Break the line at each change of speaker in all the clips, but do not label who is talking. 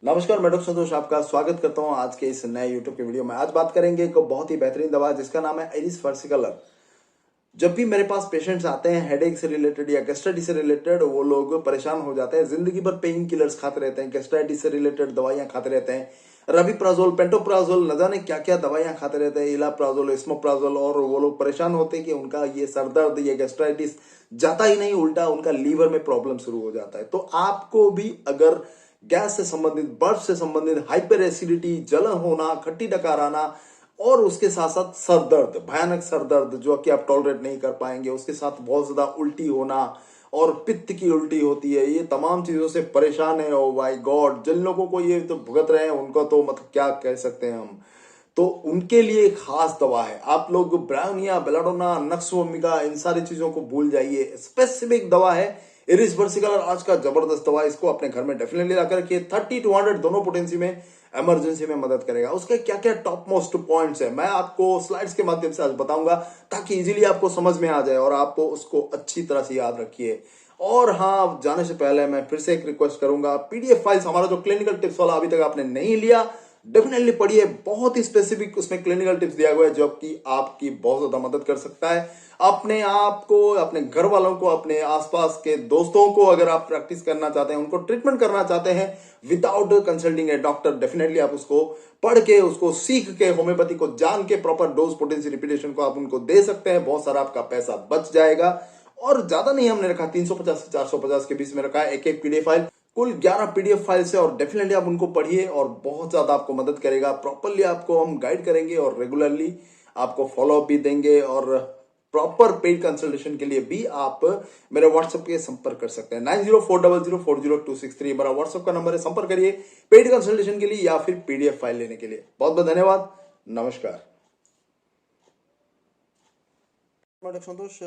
नमस्कार, मैं डॉक्टर संतोष आपका स्वागत करता हूं आज के इस नए यूट्यूब के वीडियो में। आज बात करेंगे एक बहुत ही बेहतरीन दवा जिसका नाम है आइरिस versicolor। जब भी मेरे पास पेशेंट्स आते हैं हेडेक से रिलेटेड या गैस्ट्राइटिस से रिलेटेड, वो लोग परेशान हो जाते हैं, जिंदगी भर पेन किलर्स खाते रहते हैं, गैस्ट्राइटिस से रिलेटेड दवाइयां खाते रहते हैं, रबिप्राजोल, पेंटोप्राजोल, न जाने क्या क्या दवाइयां खाते रहते हैं, इलाप्राजोल, एस्मोप्राजोल, और वो लोग परेशान होते हैं कि उनका ये सर दर्द, ये गैस्ट्राइटिस जाता ही नहीं, उल्टा उनका लीवर में प्रॉब्लम शुरू हो जाता है। तो आपको भी अगर गैस से संबंधित, बर्फ से संबंधित, हाइपर एसिडिटी, जलन होना, खट्टी डकार आना, और उसके साथ साथ सर दर्द, भयानक सर दर्द जो कि आप टॉलरेट नहीं कर पाएंगे, उसके साथ बहुत ज्यादा उल्टी होना और पित्त की उल्टी होती है, ये तमाम चीजों से परेशान है। ओ माय गॉड, जिन लोगों को ये तो भुगत रहे हैं उनको तो मतलब क्या कह सकते हैं हम। तो उनके लिए एक खास दवा है। आप लोग ब्राउनिया, बेलाडोना, नक्सवोमिका, इन सारी चीजों को भूल जाइए। स्पेसिफिक दवा है इरिस versicolor, आज का जबरदस्त दवा। इसको अपने घर में डेफिनेटली लाकर रखिए। 30 to 100 दोनों पोटेंसी में, इमरजेंसी में मदद करेगा। उसके क्या क्या टॉप मोस्ट पॉइंट्स है मैं आपको स्लाइड्स के माध्यम से आज बताऊंगा, ताकि इजीली आपको समझ में आ जाए और आप उसको अच्छी तरह से याद रखिए। और हाँ, जाने से पहले मैं फिर से एक रिक्वेस्ट करूंगा, पीडीएफ फाइल्स हमारा जो क्लिनिकल टिप्स वाला अभी तक आपने नहीं लिया, डेफिनेटली पढ़िए। बहुत ही स्पेसिफिक उसमें क्लिनिकल टिप्स दिया हुआ है जो कि आपकी बहुत ज्यादा मदद कर सकता है। अपने आप को, अपने घर वालों को, अपने आसपास के दोस्तों को, अगर आप प्रैक्टिस करना चाहते हैं, उनको ट्रीटमेंट करना चाहते हैं विदाउट कंसल्टिंग ए डॉक्टर, डेफिनेटली आप उसको पढ़ के, उसको सीख के, होम्योपैथी को जान के, प्रॉपर डोज पोटेंसी रिपीटेशन को आप उनको दे सकते हैं। बहुत सारा आपका पैसा बच जाएगा। और ज्यादा नहीं हमने रखा, 350 से 450 के बीच में रखा है एक एक पीडीएफ फाइल। कुल 11 पीडीएफ फाइल्स है और डेफिनेटली आप उनको पढ़िए और बहुत ज्यादा आपको मदद करेगा। प्रॉपरली आपको हम गाइड करेंगे और रेगुलरली आपको फॉलो अप भी देंगे। और प्रॉपर पेड कंसल्टेशन के लिए भी आप मेरे व्हाट्सएप पे संपर्क कर सकते हैं। 9040040263 मेरा व्हाट्सएप का नंबर है, संपर्क करिए पेड कंसल्टेशन के लिए या फिर पीडीएफ फाइल लेने के लिए। बहुत बहुत धन्यवाद। नमस्कार। डॉक्टर संतोष,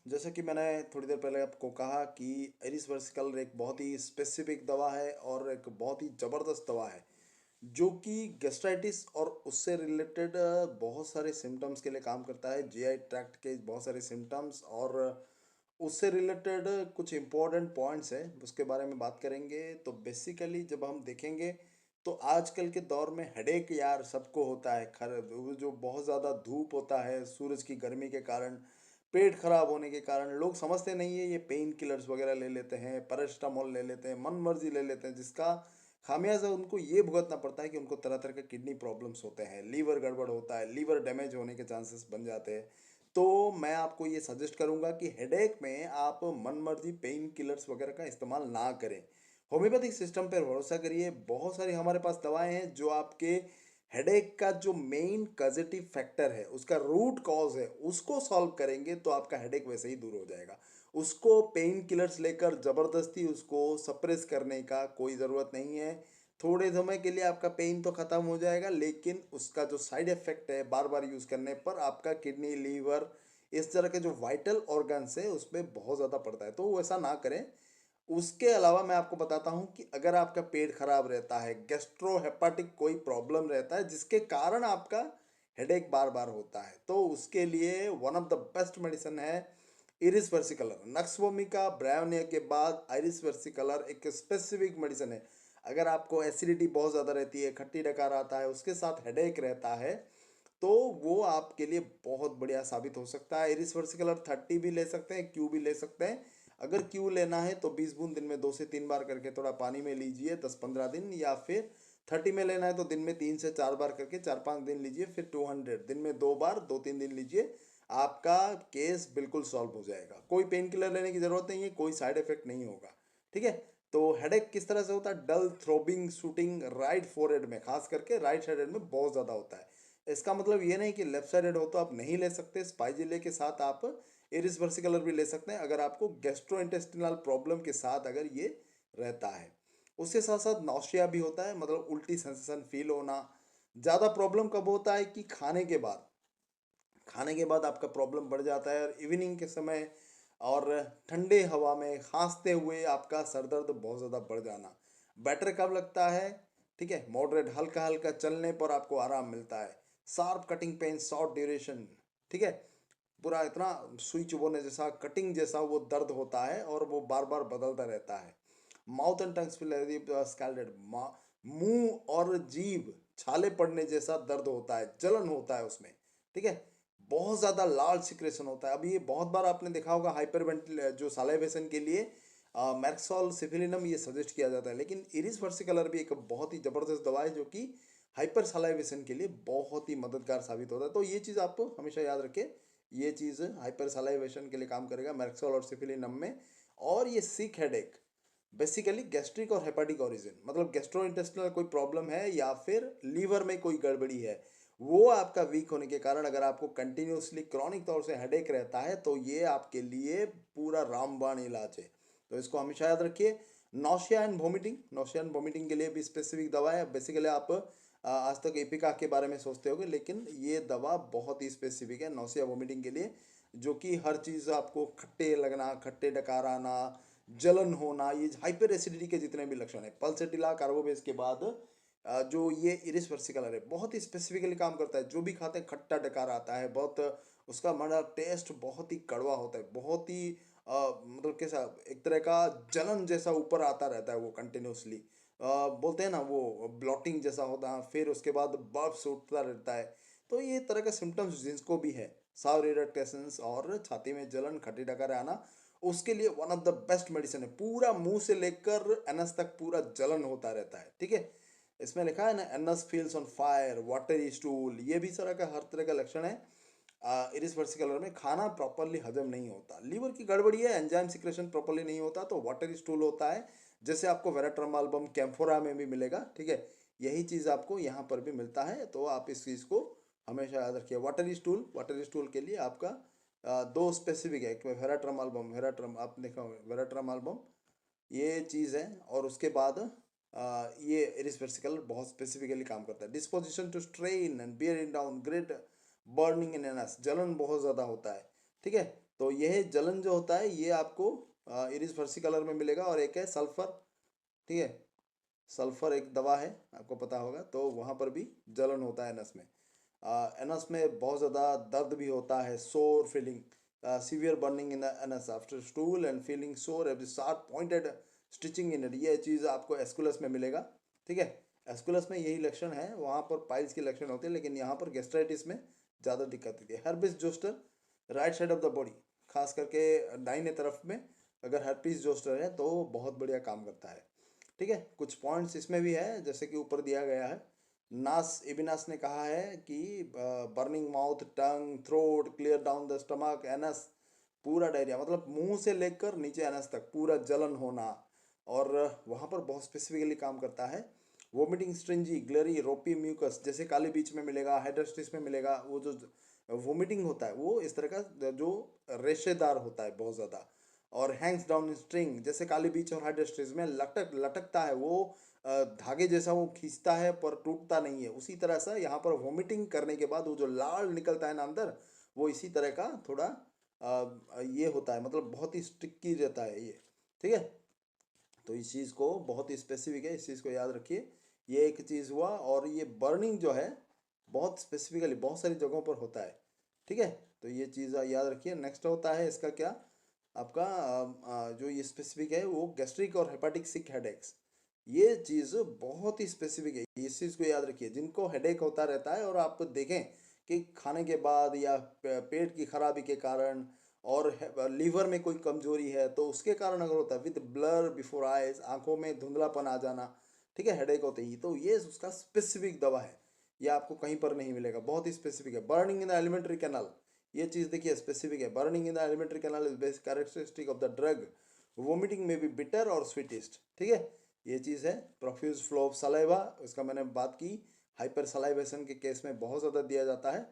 जैसे कि मैंने थोड़ी देर पहले आपको कहा कि एरिस versicolor एक बहुत ही स्पेसिफिक दवा है और एक बहुत ही ज़बरदस्त दवा है जो कि गैस्ट्राइटिस और उससे रिलेटेड बहुत सारे सिम्टम्स के लिए काम करता है। जीआई ट्रैक्ट के बहुत सारे सिम्टम्स और उससे रिलेटेड कुछ इम्पोर्टेंट पॉइंट्स हैं, उसके बारे में बात करेंगे। तो बेसिकली जब हम देखेंगे तो आजकल के दौर में हेडेक यार सबको होता है। खर वो जो बहुत ज़्यादा धूप होता है, सूरज की गर्मी के कारण, पेट खराब होने के कारण लोग समझते नहीं है, ये पेन किलर्स वगैरह ले लेते हैं, पैरास्टामोल ले लेते हैं, मन मर्जी ले लेते हैं, जिसका खामियाजा उनको ये भुगतना पड़ता है कि उनको तरह तरह के किडनी प्रॉब्लम्स होते हैं, लीवर गड़बड़ होता है, लीवर डैमेज होने के चांसेस बन जाते हैं। तो मैं आपको ये सजेस्ट करूंगा कि हेडेक में आप मनमर्जी पेन किलर्स वगैरह का इस्तेमाल ना करें। होम्योपैथिक सिस्टम पर भरोसा करिए। बहुत सारी हमारे पास दवाएं हैं जो आपके हेडेक का जो मेन कजेटिव फैक्टर है, उसका रूट कॉज है, उसको सॉल्व करेंगे तो आपका हेडेक वैसे ही दूर हो जाएगा। उसको पेन किलर्स लेकर जबरदस्ती उसको सप्रेस करने का कोई ज़रूरत नहीं है। थोड़े समय के लिए आपका पेन तो ख़त्म हो जाएगा, लेकिन उसका जो साइड इफेक्ट है बार बार यूज़ करने पर आपका किडनी, लीवर, इस तरह के जो वाइटल ऑर्गन्स है उस पर बहुत ज़्यादा पड़ता है। तो वैसा ना करें। उसके अलावा मैं आपको बताता हूँ कि अगर आपका पेट खराब रहता है, गैस्ट्रो हेपाटिक कोई प्रॉब्लम रहता है जिसके कारण आपका हेडेक बार बार होता है, तो उसके लिए one of the best medicine है इरिस versicolor। नक्सवोमिका, ब्रायोनिया के बाद आइरिस versicolor एक स्पेसिफिक मेडिसिन है। अगर आपको एसिडिटी बहुत ज़्यादा रहती है, खट्टी डकार आता है, उसके साथ हेडेक रहता है, तो वो आपके लिए बहुत बढ़िया साबित हो सकता है। इरिस versicolor 30 भी ले सकते हैं, क्यू भी ले सकते हैं। अगर क्यू लेना है तो 20 बूंद दिन में 2 से 3 बार करके थोड़ा पानी में लीजिए 10-15 दिन, या फिर 30 में लेना है तो दिन में 3 से 4 बार करके 4-5 दिन लीजिए, फिर 200 दिन में 2 बार 2-3 दिन लीजिए। आपका केस बिल्कुल सॉल्व हो जाएगा। कोई पेन किलर लेने की जरूरत नहीं है, कोई साइड इफेक्ट नहीं होगा। ठीक है। तो हेडेक किस तरह से होता है? डल थ्रोबिंग शूटिंग राइट फोरहेड में, खास करके राइट साइडेड में बहुत ज़्यादा होता है। इसका मतलब ये नहीं कि लेफ्ट साइडेड हो तो आप नहीं ले सकते। स्पाइजिले के साथ आप इरिस versicolor भी ले सकते हैं, अगर आपको गैस्ट्रो इंटेस्टिनल प्रॉब्लम के साथ अगर ये रहता है। उसके साथ साथ नौशिया भी होता है, मतलब उल्टी सेंसेशन फील होना। ज़्यादा प्रॉब्लम कब होता है कि खाने के बाद आपका प्रॉब्लम बढ़ जाता है, और इवनिंग के समय और ठंडे हवा में खांसते हुए आपका सर दर्द बहुत ज़्यादा बढ़ जाना। बेटर कब लगता है? ठीक है, मॉडरेट, हल्का हल्का चलने पर आपको आराम मिलता है। Sharp cutting pain, short duration. ठीक है। पूरा इतना सुई चुभोने जैसा, कटिंग जैसा वो दर्द होता है और वो बार बार बदलता रहता है। माउथ एंड टंग स्कैल्डेड, मुंह और जीभ छाले पड़ने जैसा दर्द होता है, जलन होता है उसमें, ठीक है। बहुत ज़्यादा लार्ज सिक्रेशन होता है। अभी ये बहुत बार आपने देखा होगा हाइपरवेंटिल जो सालाइवेशन के लिए मैक्सॉल सिफिलिनम ये सजेस्ट किया जाता है, लेकिन इरिस वर्सिकलर भी एक बहुत ही ज़बरदस्त दवा है जो कि हाइपर सालाइवेशन के लिए बहुत ही मददगार साबित होता है। तो ये चीज़ आप हमेशा याद रखें, ये चीज़ हाइपर सालाइवेशन के लिए काम करेगा मैक्सॉल और सिफिलिनम में। और ये सिक हेडेक बेसिकली गैस्ट्रिक और हेपाटिक ओरिजिन, मतलब गैस्ट्रोइंटेस्टिनल कोई प्रॉब्लम है या फिर लीवर में कोई गड़बड़ी है, वो आपका वीक होने के कारण अगर आपको कंटिन्यूसली क्रॉनिक तौर से हेडेक रहता है तो ये आपके लिए पूरा रामबाण इलाज है। तो इसको हमेशा याद रखिए। Nausea and vomiting, nausea and vomiting के लिए भी स्पेसिफिक दवा है। बेसिकली आप आज तक एपिका के बारे में सोचते होगे, लेकिन ये दवा बहुत ही स्पेसिफिक है नौशिया वोमिटिंग के लिए, जो कि हर चीज़ आपको खट्टे लगना, खट्टे डकार आना, जलन होना, ये हाइपर एसिडिटी के जितने भी लक्षण है, पल्सेटिला कार्बोबेस के बाद जो ये इरिस वर्सिकलर है बहुत ही स्पेसिफिकली काम करता है। जो भी खाते हैं खट्टा डकार आता है, बहुत उसका मतलब टेस्ट बहुत ही कड़वा होता है, बहुत ही मतलब कैसा एक तरह का जलन जैसा ऊपर आता रहता है वो कंटिन्यूसली, बोलते हैं ना वो ब्लॉटिंग जैसा होता है, फिर उसके बाद बर्फ उठता रहता है। तो ये तरह का सिम्टम्स जिसको भी है, सावर इरिटेशंस और छाती में जलन, खट्टी डकार आना, उसके लिए one of the best medicine है। पूरा मुंह से लेकर एनस तक पूरा जलन होता रहता है, ठीक है। इसमें लिखा है ना, anus feels on fire, watery stool, ये भी तरह का हर तरह का लक्षण है। इरिस वर्सिकलर में खाना प्रॉपरली हजम नहीं होता, लीवर की गड़बड़ी है, एंजाइम सिक्रेशन प्रॉपरली नहीं होता, तो वाटरी स्टूल होता है, जैसे आपको वेराट्रमाल्बम कैम्फोरा में भी मिलेगा, ठीक है। यही चीज़ आपको यहाँ पर भी मिलता है, तो आप इस चीज़ को हमेशा याद रखिए। वाटरी स्टूल, वाटरी स्टूल के लिए आपका दो स्पेसिफिक है, एक वेराट्रमाल्बम, वेराट्रम आप देखा वेराट्रमाल्बम ये चीज़ है, और उसके बाद ये इरिस वर्सिकलर बहुत स्पेसिफिकली काम करता है। Disposition to strain and bearing down, great burning in anus, जलन बहुत ज़्यादा होता है, ठीक है। तो यह जलन जो होता है ये आपको इरिस वर्सिकलर में मिलेगा। और एक है सल्फर, ठीक है, सल्फर एक दवा है, आपको पता होगा, तो वहाँ पर भी जलन होता है एनस में। एनस में बहुत ज़्यादा दर्द भी होता है, sore feeling, severe burning in the anus after stool and feeling sore every sharp pointed stitching in it, ये चीज़ आपको एस्कुलस में मिलेगा, ठीक है। एस्कुलस में यही लक्षण है, वहाँ पर पाइल्स के लक्षण होते हैं, लेकिन यहाँ पर गैस्ट्राइटिस में ज़्यादा दिक्कत होती है। Herpes zoster, right side of the body, खास करके दाहिने तरफ में अगर हर्पिस जोस्टर है तो बहुत बढ़िया काम करता है, ठीक है। कुछ पॉइंट्स इसमें भी है जैसे कि ऊपर दिया गया है। नास एबिनास ने कहा है कि burning mouth, tongue, throat, clear down the stomach, anus, पूरा डायरिया, मतलब मुंह से लेकर नीचे एनस तक पूरा जलन होना, और वहाँ पर बहुत स्पेसिफिकली काम करता है। वोमिटिंग, स्ट्रिंजी, ग्लरी, रोपी म्यूकस, जैसे काले बीच में मिलेगा, हाइड्रोस्टिस में मिलेगा, वो जो वोमिटिंग होता है वो इस तरह का जो रेशेदार होता है बहुत ज़्यादा। और हैंग्स डाउन स्ट्रिंग, जैसे काली बीच और हाइड्रोस्टिस में लटकता है वो, धागे जैसा वो खींचता है पर टूटता नहीं है, उसी तरह से यहाँ पर वोमिटिंग करने के बाद वो जो लाल निकलता है ना अंदर, वो इसी तरह का थोड़ा ये होता है, मतलब बहुत ही स्टिकी रहता है ये, ठीक है। तो इस चीज़ को बहुत ही स्पेसिफिक है, इस चीज़ को याद रखिए। ये एक चीज़ हुआ, और ये बर्निंग जो है बहुत स्पेसिफिकली बहुत सारी जगहों पर होता है, ठीक है। तो ये चीज़ याद रखिए। नेक्स्ट होता है इसका क्या, आपका जो ये स्पेसिफिक है वो गैस्ट्रिक और हेपाटिक सिक हेडेक्स, ये चीज़ बहुत ही स्पेसिफिक है, इस चीज़ को याद रखिए। जिनको हेडेक होता रहता है और आप देखें कि खाने के बाद या पेट की खराबी के कारण, और लीवर में कोई कमजोरी है तो उसके कारण अगर होता है, विद ब्लर बिफोर आइज, आंखों में धुंधलापन आ जाना, ठीक है, हेडेक होते ही, तो ये उसका स्पेसिफिक दवा है, ये आपको कहीं पर नहीं मिलेगा, बहुत ही स्पेसिफिक है। Burning in the alimentary canal, ये चीज़ देखिए स्पेसिफिक है। Burning in the alimentary canal is best characteristic of the drug. Vomiting में भी बिटर और स्वीटेस्ट, ठीक है, ये चीज़ है। प्रोफ्यूज फ्लो ऑफ सलाइवा, इसका मैंने बात की, हाइपर सलाइवेशन के केस में बहुत ज़्यादा दिया जाता है,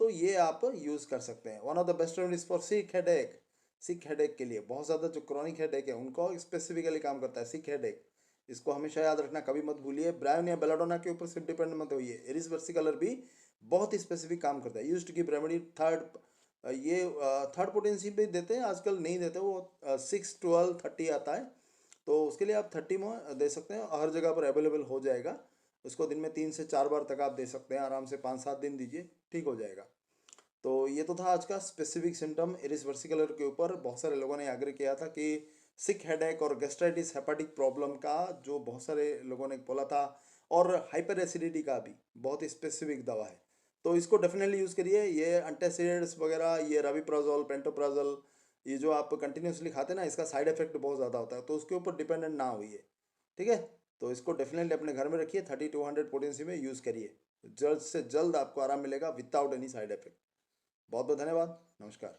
तो ये आप यूज़ कर सकते हैं। One of the best remedies for sick headache, sick headache के लिए बहुत ज़्यादा जो क्रॉनिक हेडेक है उनको स्पेसिफिकली काम करता है सिक हेडेक, इसको हमेशा याद रखना, कभी मत भूलिए। ब्रायन या बेलाडोना के ऊपर सिर्फ डिपेंड मत होइए, एरिस वर्सिकलर भी बहुत ही स्पेसिफिक काम करता है। Use to give remedy third, ये थर्ड पोटेंसी भी देते हैं, आजकल नहीं देते, वो 6, 12, 30 आता है, तो उसके लिए आप 30 में दे सकते हैं, हर जगह पर अवेलेबल हो जाएगा। उसको दिन में 3 से 4 बार तक आप दे सकते हैं, आराम से 5-7 दिन दीजिए, ठीक हो जाएगा। तो ये तो था आज का स्पेसिफिक सिम्टम इरिस वर्सिकुलर के ऊपर। बहुत सारे लोगों ने आग्रह किया था कि सिक हेडेक और गैस्ट्राइटिस हेपाटिक प्रॉब्लम का, जो बहुत सारे लोगों ने बोला था और हाइपर एसिडिटी का भी बहुत ही स्पेसिफिक दवा है। तो इसको डेफिनेटली यूज़ करिए। ये एंटासिड्स वगैरह, ये रविप्राज़ोल, पेंटोप्राज़ोल, ये जो आप कंटिन्यूसली खाते हैं ना, इसका साइड इफेक्ट बहुत ज़्यादा होता है, तो उसके ऊपर डिपेंडेंट ना होइए, ठीक है। तो इसको डेफिनेटली अपने घर में रखिए, 30 to 100 पोटेंसी में यूज़ करिए। जल्द से जल्द आपको आराम मिलेगा विदाउट एनी साइड इफेक्ट। बहुत बहुत धन्यवाद। नमस्कार।